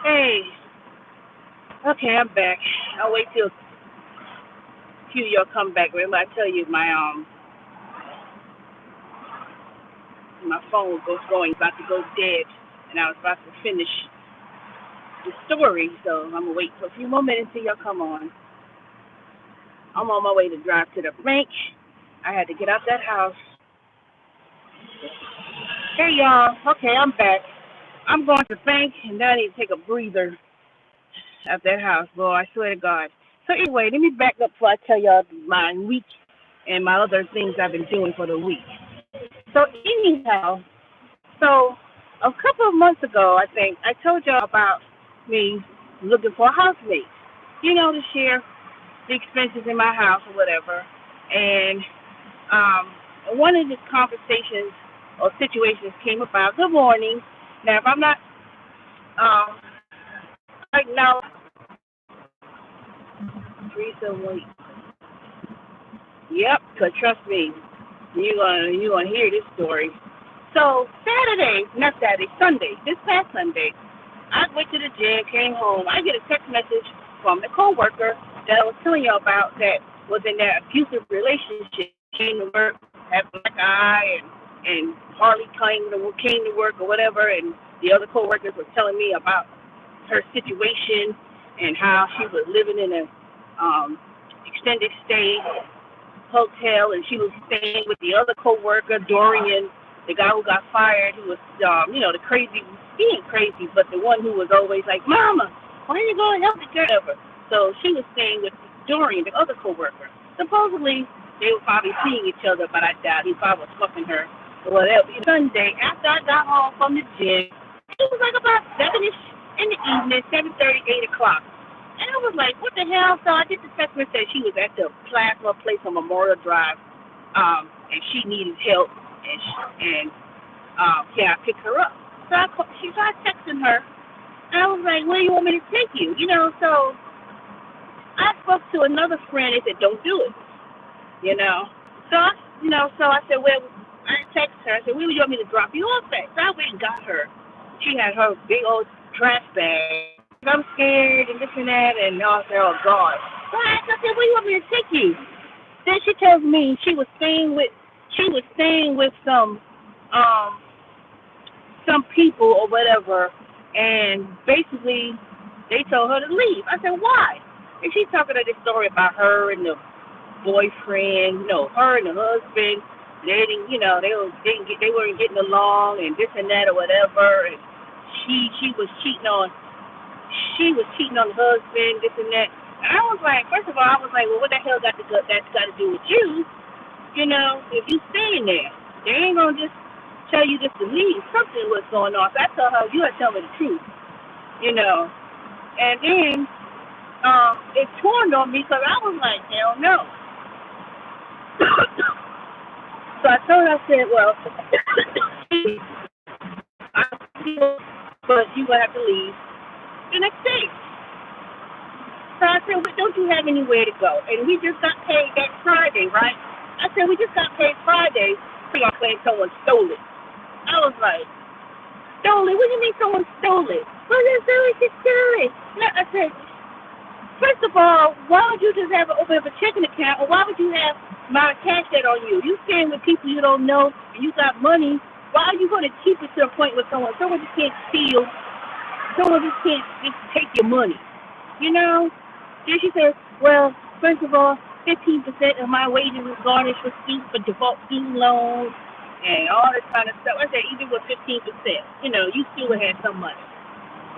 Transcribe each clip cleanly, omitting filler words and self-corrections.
Hey, okay, I'm back. I'll wait till a few of y'all come back. Remember, I tell you my phone was going about to go dead, and I was about to finish the story. So I'm gonna wait for a few more minutes till y'all come on. I'm on my way to drive to the bank. I had to get out that house. Hey y'all, okay, I'm back. I'm going to the bank, and then I need to take a breather at that house, boy. I swear to God. So anyway, let me back up before I tell y'all my week and my other things I've been doing for the week. So anyhow, so a couple of months ago, I think I told y'all about me looking for a housemate. To share the expenses in my house or whatever. And one of the conversations or situations came about. Good morning. Now, if I'm not um, right now, Teresa, wait. Yep, cause trust me, you gonna hear this story. So Saturday, not Saturday, Sunday, this past Sunday, I went to the gym, came home. I get a text message from the coworker that I was telling you about that was in that abusive relationship. Came to work, had a black eye, and hardly came to work or whatever. And the other coworkers were telling me about her situation and how she was living in a extended stay hotel, and she was staying with the other coworker, Dorian, the guy who got fired, who was, the crazy, he ain't crazy, but the one who was always like, Mama, why are you going to help the girl? So she was staying with Dorian, the other coworker. Supposedly, they were probably seeing each other, but I doubt he probably was fucking her or whatever. Sunday, after I got home from the gym, it was like about 7-ish in the evening, 7:30, 8 o'clock. And I was like, what the hell? So I get the text message that she was at the plasma place on Memorial Drive, and she needed help, and can I pick her up? So she started texting her, and I was like, where do you want me to take you? So I spoke to another friend and said, don't do it, you know. So I said, well, I texted her. I said, where would you want me to drop you off at? So I went and got her. She had her big old trash bag. I'm scared and this and that, and I said, oh God. So I asked her, I said, where do you want me to take you? Then she tells me she was staying with um some people or whatever, and basically they told her to leave. I said, why? And she's talking to this story about her and the boyfriend, her and the husband. They didn't, they weren't getting along and this and that or whatever. And she was cheating on the husband, this and that. And I was like, first of all, I was like, well, what the hell that's got to do with you? If you staying there, they ain't gonna just tell you just to leave. Something was going on. So I told her, you gotta tell me the truth, you know. And then it turned on me because I was like, hell no. So I told her, I said, well, I feel, but you gonna have to leave the next day. So I said, well, don't you have anywhere to go? And we just got paid that Friday, right? I said, we just got paid Friday. We are saying someone stole it. I was like, stole it? What do you mean someone stole it? Well, they stole it. I said, first of all, why would you just have open up a checking account, or why would you have my cash that on you? You staying with people you don't know, and you got money. Why are you going to keep it to a point with someone? Someone just can't steal. Someone just can't just take your money. You know? Then she said, well, first of all, 15% of my wages is garnished for default student loans and all this kind of stuff. I said, even with 15%, you still would have some money.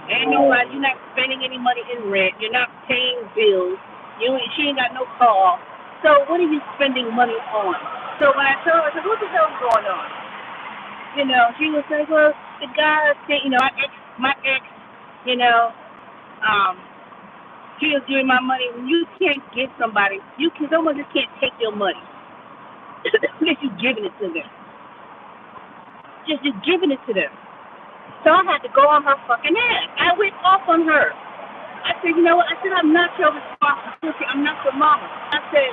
Ain't nobody, you're not spending any money in rent. You're not paying bills. She ain't got no car. So what are you spending money on? So when I told her, I said, what the hell is going on? She was like, well, the guy, my ex, you know, um, he was giving my money. You can't give somebody, someone just can't take your money unless you're giving it to them. Just giving it to them. So I had to go on her fucking ass. I went off on her. I said, you know what? I said, I'm not your responsibility. I'm not your mama. I said,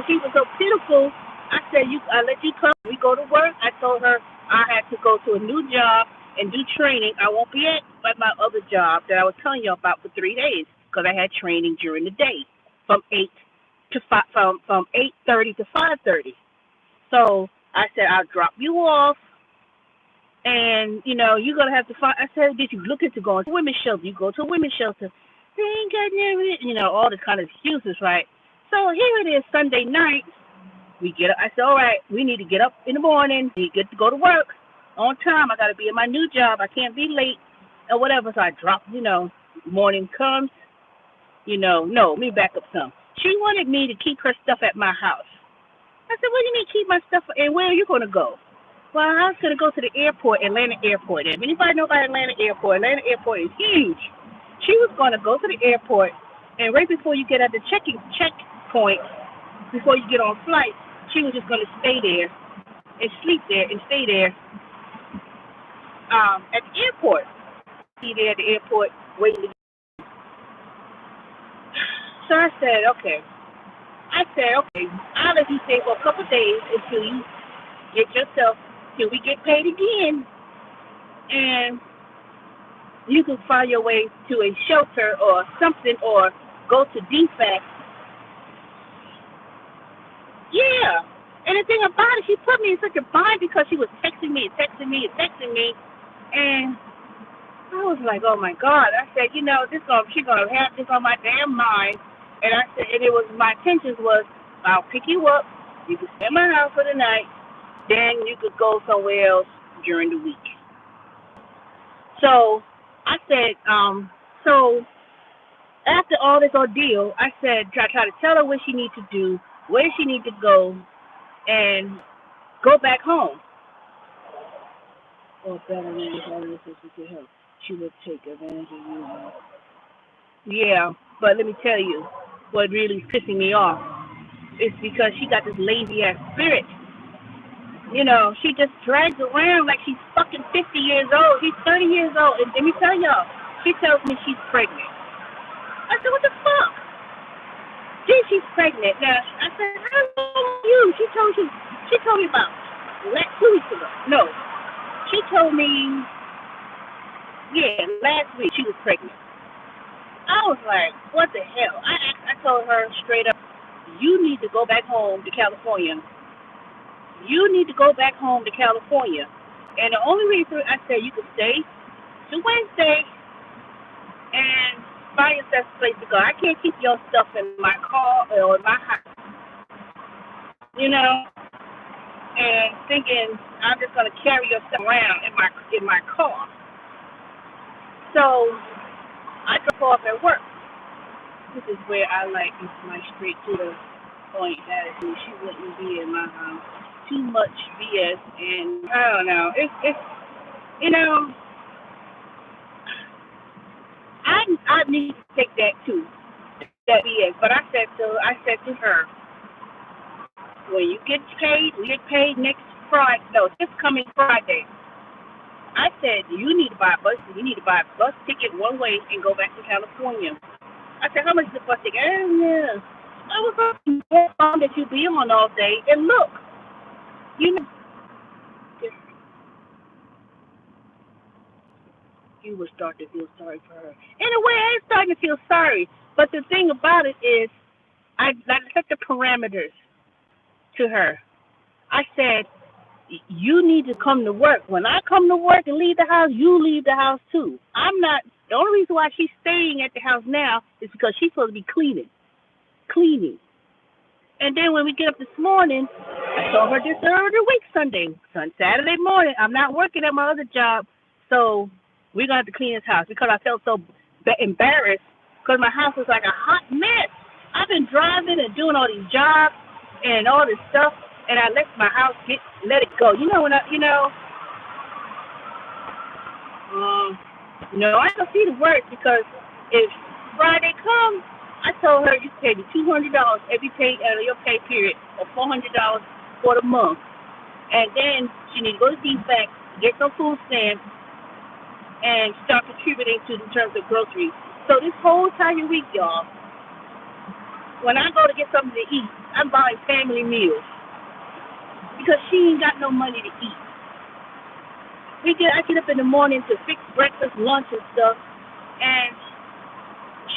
she was so pitiful. I said, I let you come. We go to work. I told her I had to go to a new job and do training. I won't be at at my other job that I was telling you about for 3 days because I had training during the day from 8:30 to 5:30. So I said I'll drop you off, and you're gonna have to find. I said, did you look into going to a women's shelter? You go to a women's shelter. They ain't got all the kind of excuses, right? So here it is, Sunday night. We get up. I said, all right, we need to get up in the morning. We get to go to work on time. I got to be at my new job. I can't be late or whatever. So I drop, morning comes, no, let me back up some. She wanted me to keep her stuff at my house. I said, what do you mean keep my stuff? And where are you going to go? Well, I was going to go to the airport, Atlanta Airport. And if anybody know about Atlanta Airport is huge. She was going to go to the airport, and right before you get at the checkpoint, before you get on flight, she was just going to stay there and sleep there and stay there at the airport. Be there at the airport waiting. So I said, okay. I'll let you stay for a couple of days until you get yourself, till we get paid again, and you can find your way to a shelter or something, or go to DFAC. Yeah. And the thing about it, she put me in such a bind because she was texting me. And I was like, oh my God. I said, she's gonna have this on my damn mind. And I said, and my intentions was, I'll pick you up, you can stay in my house for the night, then you could go somewhere else during the week. So I said, so after all this ordeal, I said, try to tell her what she needs to do, where she needs to go, and go back home. Or better than she would take advantage of you. Yeah, but let me tell you, what really is pissing me off is because she got this lazy ass spirit. She just drags around like she's fucking 50 years old. She's 30 years old, and let me tell y'all, she tells me she's pregnant. I said, what the fuck? Gee, she's pregnant. Now, I said, how old are you? She told me about 2 weeks ago. No, she told me, last week she was pregnant. I was like, what the hell? I told her straight up, you need to go back home to California. And the only reason I said you could stay to Wednesday and find yourself a place to go. I can't keep your stuff in my car or in my house. And thinking I'm just gonna carry your stuff around in my car. So I drove off at work. This is where I like my straight to the point attitude. She wouldn't be in my house. Too much BS, and I don't know. It's I need to take that too. That BS. But I said to her, when you get paid next Friday. No, this coming Friday. I said you need to buy a bus. You need to buy a bus ticket one way and go back to California. I said, how much is the bus ticket? Yeah. I was on that you be on all day, and look, you would start to feel sorry for her. In a way, I'm starting to feel sorry. But the thing about it is, I set the parameters to her. I said, you need to come to work. When I come to work and leave the house, you leave the house too. I'm not. The only reason why she's staying at the house now is because she's supposed to be cleaning. And then when we get up this morning, I told her this other week, Saturday morning, I'm not working at my other job, so we're going to have to clean this house because I felt so embarrassed because my house was like a hot mess. I've been driving and doing all these jobs and all this stuff, and I let my house let it go. I don't see the words because if Friday comes, I told her you pay me $200 every pay out of your pay period, or $400 for the month, and then she need to go to DFAC, get some food stamps, and start contributing in terms of groceries. So this whole entire week, y'all, when I go to get something to eat, I'm buying family meals because she ain't got no money to eat. I get up in the morning to fix breakfast, lunch, and stuff, and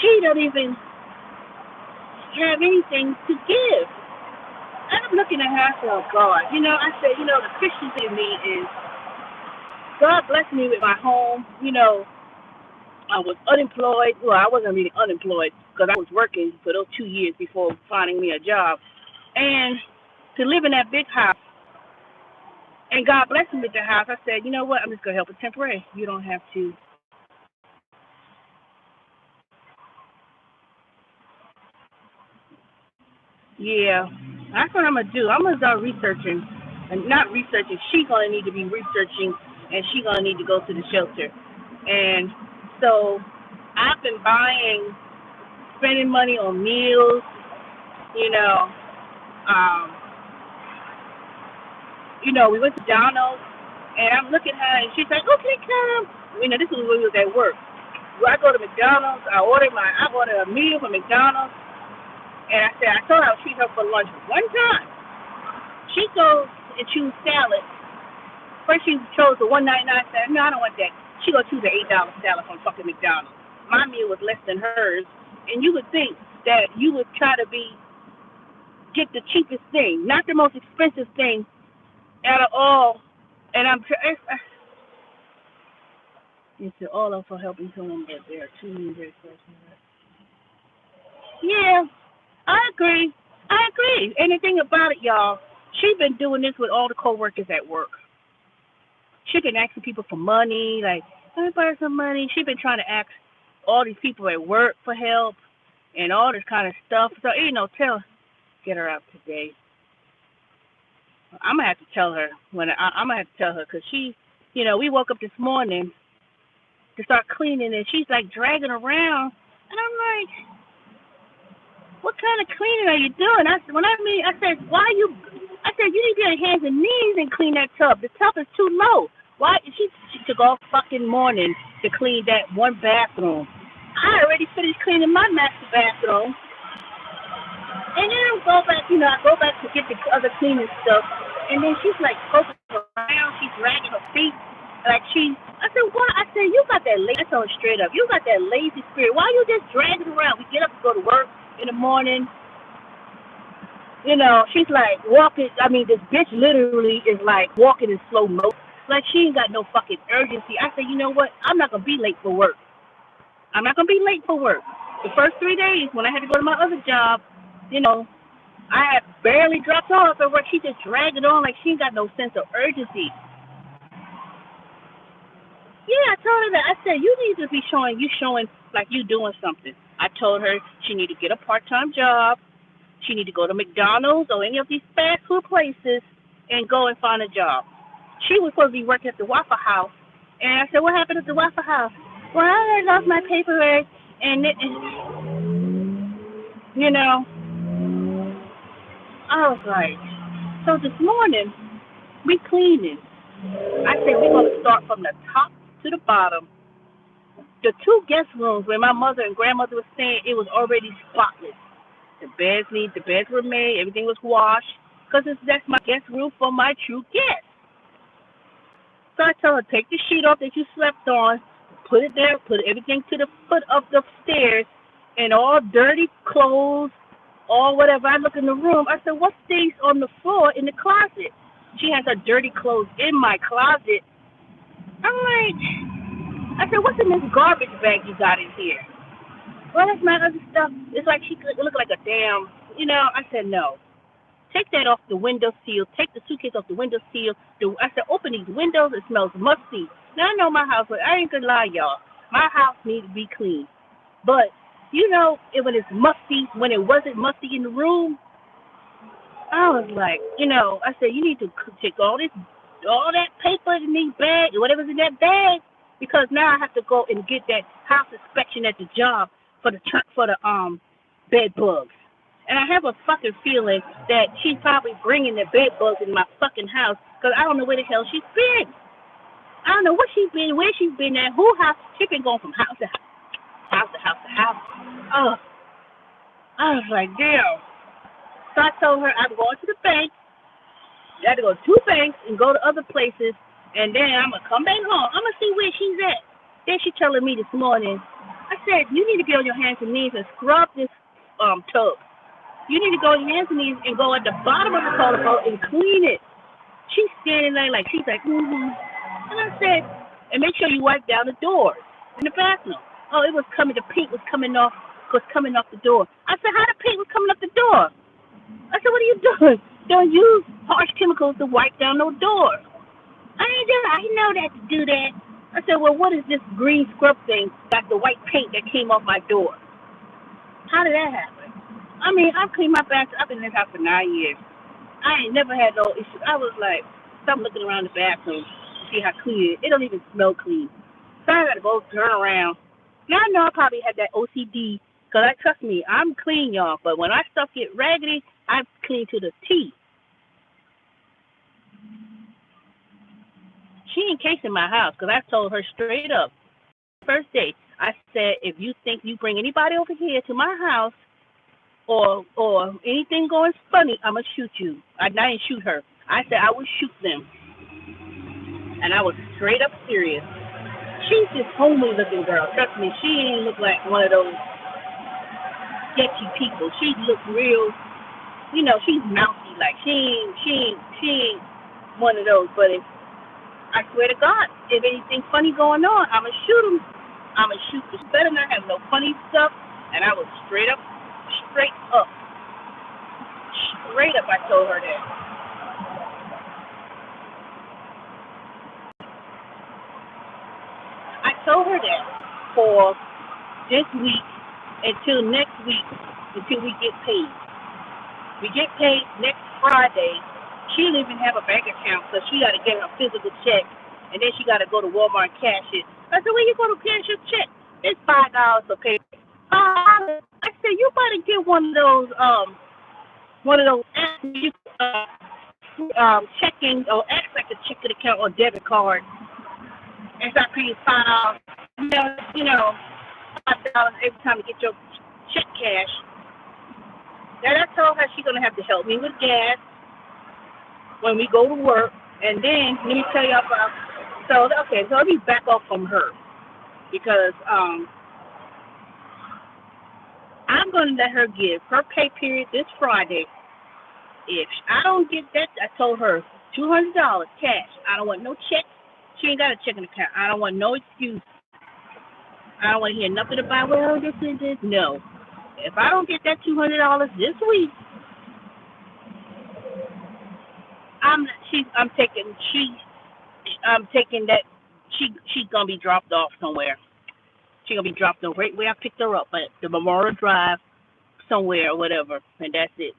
she don't even have anything to give. And I'm looking at her, I said, oh God, I said, the Christian thing in me is God blessed me with my home. I was unemployed. Well, I wasn't really unemployed because I was working for those 2 years before finding me a job. And to live in that big house, and God blessed me with the house, I said, you know what, I'm just going to help it temporary. You don't have to. Yeah, that's what I'm going to do. I'm going to start researching. And not researching. She's going to need to be researching, and she's going to need to go to the shelter. And so I've been spending money on meals, you know. Um, we went to Donald's, and I'm looking at her, and she's like, okay, come. This was when we was at work. Well, I go to McDonald's, I order a meal from McDonald's, and I told her I'll treat her for lunch one time. She goes and choose salad. First she chose the $1.99 salad. No, I don't want that. She go choose the $8 salad from fucking McDonald's. My meal was less than hers, and you would think that you would try to get the cheapest thing, not the most expensive thing out of all. And it's all of for helping someone, but there are too many great questions. Yeah, I agree. And the thing about it, y'all, she been doing this with all the coworkers at work. She been asking people for money, like, let me borrow some money. She been trying to ask all these people at work for help and all this kind of stuff. So, get her out today. I'm gonna have to tell her because she, we woke up this morning to start cleaning, and she's like dragging around, and I'm like, what kind of cleaning are you doing? I said, I said, you need to get your hands and knees and clean that tub. The tub is too low. Why? She took all fucking morning to clean that one bathroom. I already finished cleaning my master bathroom. And then I go back to get the other cleaning stuff. And then she's like poking around. She's dragging her feet. I said, what? I said, you got that lazy, I told her straight up, you got that lazy spirit. Why you just dragging around? We get up to go to work in the morning. She's like walking. This bitch literally is like walking in slow motion. Like she ain't got no fucking urgency. I said, you know what? I'm not going to be late for work. The first 3 days when I had to go to my other job, I had barely dropped off at work. She just dragged it on like she ain't got no sense of urgency. Yeah, I told her that. I said, you need to be showing like you doing something. I told her she need to get a part-time job. She need to go to McDonald's or any of these fast food places and go and find a job. She was supposed to be working at the Waffle House. And I said, what happened at the Waffle House? Well, I lost my paperwork. And I was like, so this morning, we cleaning. I said, we're going to start from the top to the bottom. The two guest rooms where my mother and grandmother were staying, it was already spotless. The beds were made, everything was washed, because that's my guest room for my true guests. So I told her, take the sheet off that you slept on, put it there, put everything to the foot of the stairs, and all dirty clothes, all whatever. I look in the room, I said, what stays on the floor in the closet? She has her dirty clothes in my closet. I'm like, I said, what's in this garbage bag you got in here? Well, that's my other stuff. It's like it looked like a damn, I said, no. Take that off the window seal. Take the suitcase off the window seal. I said, open these windows. It smells musty. Now, I know my house, but I ain't gonna lie, y'all. My house needs to be clean. But, when it's musty, when it wasn't musty in the room, I was like, I said, you need to take all that paper in these bags, whatever's in that bag, because now I have to go and get that house inspection at the job for the bed bugs. And I have a fucking feeling that she's probably bringing the bed bugs in my fucking house because I don't know where the hell she's been. I don't know where she's been at, who house. She's been going from house to house to house to house. Oh, I was like, damn. So I told her I'm going to the bank. I had to go to 2 banks and go to other places And then I'm going to come back home. I'm going to see where she's at. Then she telling me this morning, I said, you need to get on your hands and knees and scrub this tub. You need to go on your hands and knees and go at the bottom of the toilet bowl and clean it. She's standing there like, she's like, mm-hmm. And I said, and make sure you wipe down the doors in the bathroom. Oh, it was coming, the paint was coming off the door. I said, how the paint was coming off the door? I said, what are you doing? Don't use harsh chemicals to wipe down those doors. I know that to do that. I said, well, what is this green scrub thing? Got the white paint that came off my door. How did that happen? I mean, I've cleaned my bathroom. I've been in this house for 9 years. I ain't never had no issues. I was like, stop looking around the bathroom to see how clean it is. It don't even smell clean. So I got to go turn around. Now I know I probably had that OCD because trust me, I'm clean, y'all. But when I stuff get raggedy, I clean to the T. She ain't casing my house because I told her straight up. First day, I said, if you think you bring anybody over here to my house or anything going funny, I'm going to shoot you. I didn't shoot her. I said I would shoot them. And I was straight up serious. She's this homely looking girl. Trust me, she ain't look like one of those sketchy people. She look real, she's mouthy. Like she ain't one of those. But if I swear to God, if anything funny going on, I'ma shoot him. I'ma shoot this. Better not have no funny stuff. And I was straight up. I told her that. I told her that for this week until next week until we get paid. We get paid next Friday. She'll even have a bank account, so she got to get her physical check, and then she got to go to Walmart and cash it. I said, where you going to cash your check? It's $5 for pay. I said, you better get one of those apps you checking or acts like a checking account or debit card, and start paying $5. $5 every time you get your check cash. Then I told her she's gonna have to help me with gas when we go to work. And then let me tell you about. So let me back off from her because I'm gonna let her give her pay period this Friday. If I don't get that, I told her $200 cash. I don't want no check. She ain't got a checking account. I don't want no excuse. I don't want to hear nothing about, well, this is this. No. If I don't get that $200 this week, I'm taking that. She's gonna be dropped off somewhere. She's gonna be dropped off right where I picked her up at the Memorial Drive somewhere or whatever, and that's it.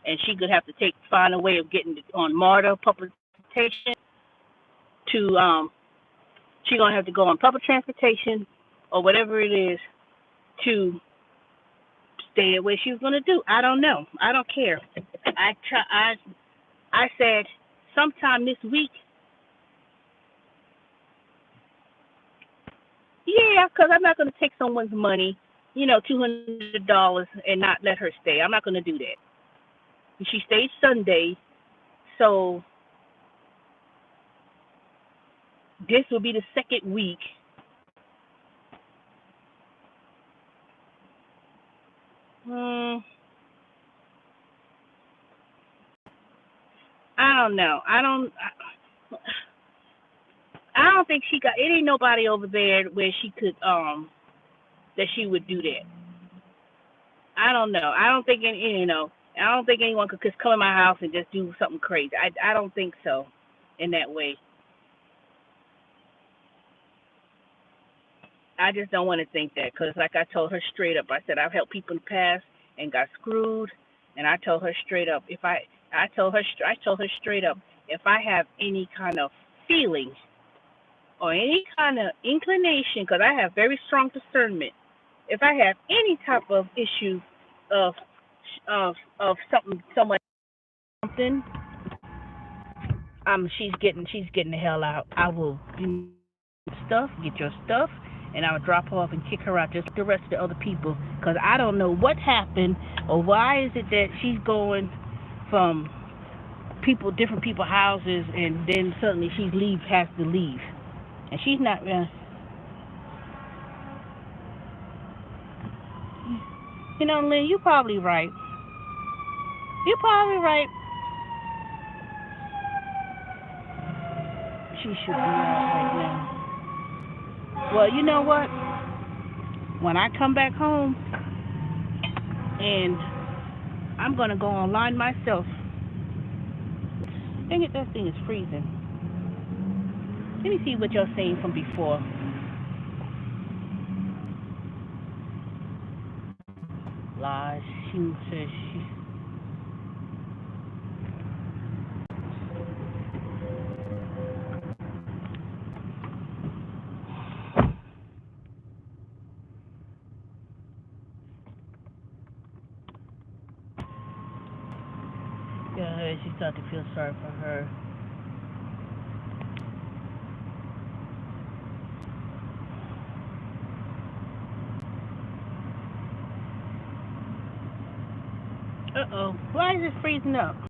And she could have to find a way of getting on MARTA public transportation to she's gonna have to go on public transportation or whatever it is to stay where she was gonna do. I don't know. I don't care. I said sometime this week. Yeah, because I'm not gonna take someone's money, $200 and not let her stay. I'm not gonna do that. She stayed Sunday, so this will be the second week. I don't know. I don't think she got. It ain't nobody over there where she could that she would do that. I don't know. I don't think I don't think anyone could just come in my house and just do something crazy. I don't think so, in that way. I just don't want to think that because, like I told her straight up, I said I've helped people in the past and got screwed, and I told her straight up I told her straight up if I have any kind of feeling or any kind of inclination, because I have very strong discernment, if I have any type of issue of something, she's getting the hell out. I will do get your stuff, and I would drop her off and kick her out just like the rest of the other people, because I don't know what happened or why is it that she's going from different people houses, and then suddenly has to leave, and she's not. Lynn, you probably right. You're probably right. She should be out right now. Well, you know what? When I come back home, and I'm gonna go online myself. Dang it, that thing is freezing. Let me see what you're saying from before. Lies. She says she. Yeah, she started to feel sorry for her. Uh-oh. Why is it freezing up?